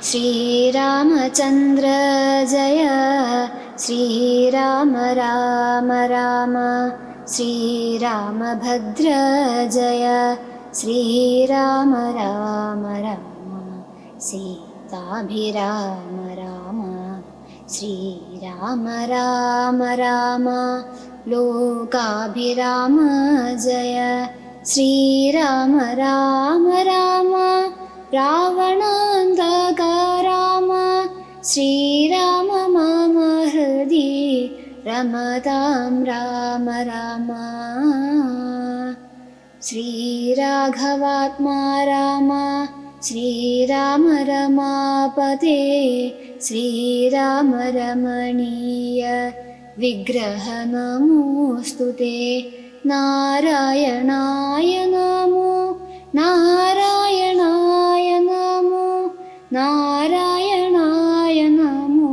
ശ്രീരാമചന്ദ്ര ജയ ശ്രീരാമ രാമ രാമ ശ്രീരാമഭദ്ര ജയ ശ്രീരാമ രാമ രാമ സീതാഭിരാമ രാമ ശ്രീരാമ രാമ രാമ ലോകാഭിരാമ ജയ ശ്രീരാമ രാമ രാമ രാവണാന്തക രാമ ശ്രീരാമ മമ ഹൃദി രമതാം രാമ രാമ ശ്രീരാഘവാത്മാ രാമ ശ്രീരാമ രമാപതേ ശ്രീരാമ രമണീയ വിഗ്രഹ നമോസ്തുതേ നാരായണായ നമോ നാരായണായ നമോ നാരായണായ നമോ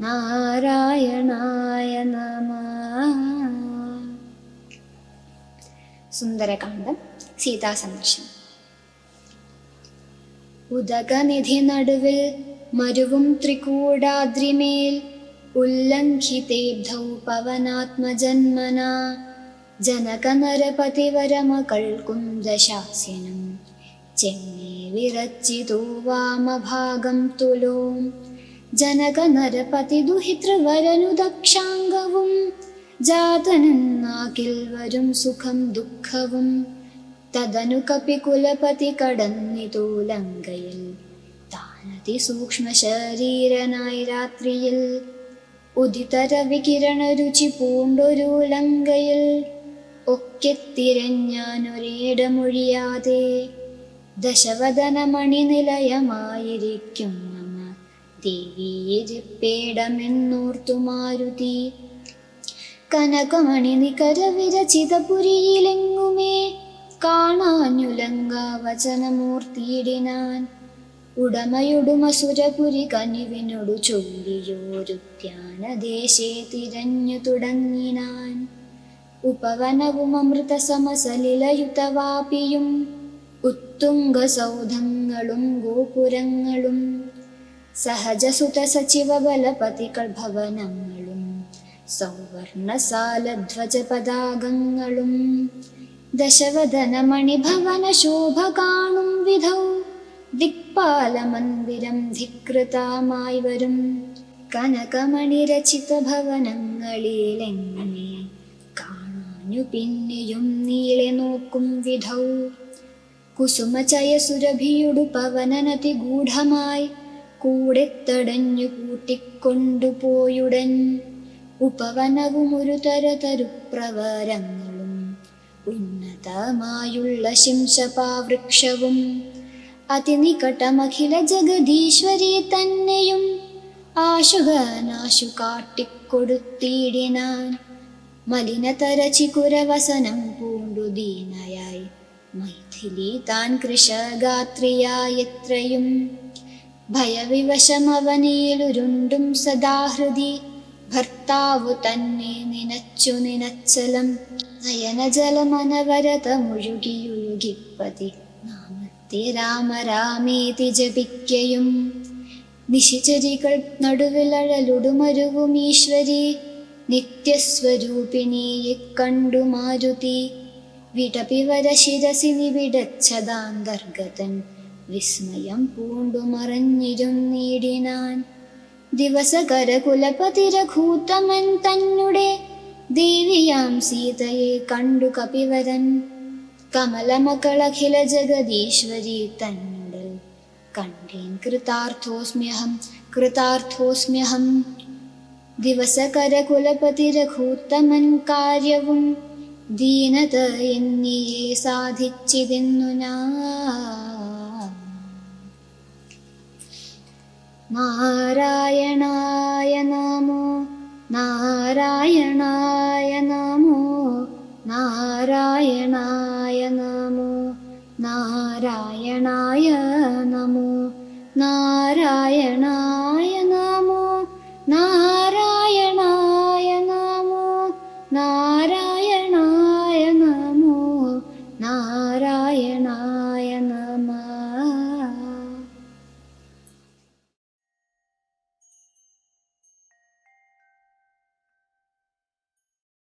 നാരായണായ നമഃ. സുന്ദരകാന്ഡം സീതാസന്ദർശനം. ഉദകനിധി നടുവിൽ മരുവും ത്രികൂടാദ്രിമേൽ ഉല്ലംഘിതേബ്ധൗ പവനാത്മജന്മനാ ജനകനരപതിവരമകൾ കുന്ദശാസ്യനും ചെന്നൈ വിരച്ചിതു വാമഭാഗം തുലോം ജനകനരപതി ദുഹിതൃവരനു ദക്ഷാംഗവും ജാതനെന്നാകിൽ വരും സുഖം ദുഃഖവും തദനു കപികുലപതി കടന്നിതു ലങ്കയിൽ താനതി സൂക്ഷ്മ ശരീരനായി രാത്രിയിൽ ഉദിതര വികിരണ രുചി പൂണ്ടൊരു ലങ്കയിൽ ഒക്കെ തിരഞ്ഞാനൊരിടമൊഴിയാതെ ദശവദന മണിനിലയമായിരിക്കും മമ ദേവീരിപ്പേടമെന്നോർത്തു മാരുതി കനകമണി നികര വിരചിതപുരിയിലെങ്ങുമേ കാണാഞ്ഞുലങ്ക വചനമൂർത്തിയിടിനാൻ ഉടമയുടുമസുരപുരി കനിവിനൊടു ചൊല്ലിയോരുദ്യാനദേശേ തിരഞ്ഞു തുടങ്ങിനാൻ ഉപവനവും അമൃത സമസലിലയുതവാപിയും ഉത്തുംഗ സൗധങ്ങളും ഗോപുരങ്ങളും സഹജസുത സചിവ ബലപതികൾ ഭവനങ്ങളും സൗവർണസാലധ്വജ പതാകങ്ങളും ദശവദന മണിഭവന ശോഭ കാണും വിധൗ ദിക്പാല മന്ദിരം ധികൃതമായി വരും കനകമണി രചിത ഭവനങ്ങളിലെങ്ങനെ കാണാഞ്ഞു പിന്നെയും നീളെ നോക്കും വിധൗ കുസുമചയ സുരഭിയുടു പവനനതി ഗൂഢമായി കൂടെ തടഞ്ഞു കൂട്ടിക്കൊണ്ടുപോയുടൻ ഉപവനവും ഒരു തരതരുപ്രവരങ്ങളും ഉന്നതമായുള്ള ശിംശപാവൃക്ഷവും അതിനികടമഖില ജഗദീശ്വരി തന്നെയും ആശുകനാശു കാട്ടിക്കൊടുത്തിടിനാൻ മലിനതര ചികുരവസനം പൂണ്ടു ദീനയായി മൈഥിലി താൻ കൃശഗാത്രിയായെത്രയും ഭയവിവശമവനിയിലുരുണ്ടും സദാഹൃതി ഭർത്താവു തന്നെ നിനച്ചു നിനച്ചലം നയനജലമനവരത മുഴുകിയുഴുകിപ്പതി നാമത്തെ രാമ രാമേതി ജപിക്കയും നിശിചരികൾ നടുവിലഴലുടുമരുവും ഈശ്വരി നിത്യസ്വരൂപിണിയെ കണ്ടു മാരുതി വിടപിവര ശിരസി നിവിടച്ചതാന്തർഗതൻ വിസ്മയം പൂണ്ടു മറഞ്ഞിരുന്നിടിനാൻ ദിവസകര കുലപതി രഘൂത്തമൻ തന്നെ ദേവിയാം സീതയെ കണ്ടു കപിവരൻ കമലമകളഖില ജഗദീശ്വരി തന്നുടൽ കണ്ടേൻ കൃതാർത്ഥോസ്മ്യഹം കൃതാർത്ഥോസ്മ്യഹം ദിവസകര കുലപതി രഘൂത്തമൻ കാര്യവും ദീനത എന്നിയെ സാധിച്ചിതെന്നു നാരായണായ നമോ നാരായണായ നമോ നാരായണായ നമോ നാരായണായ നമോ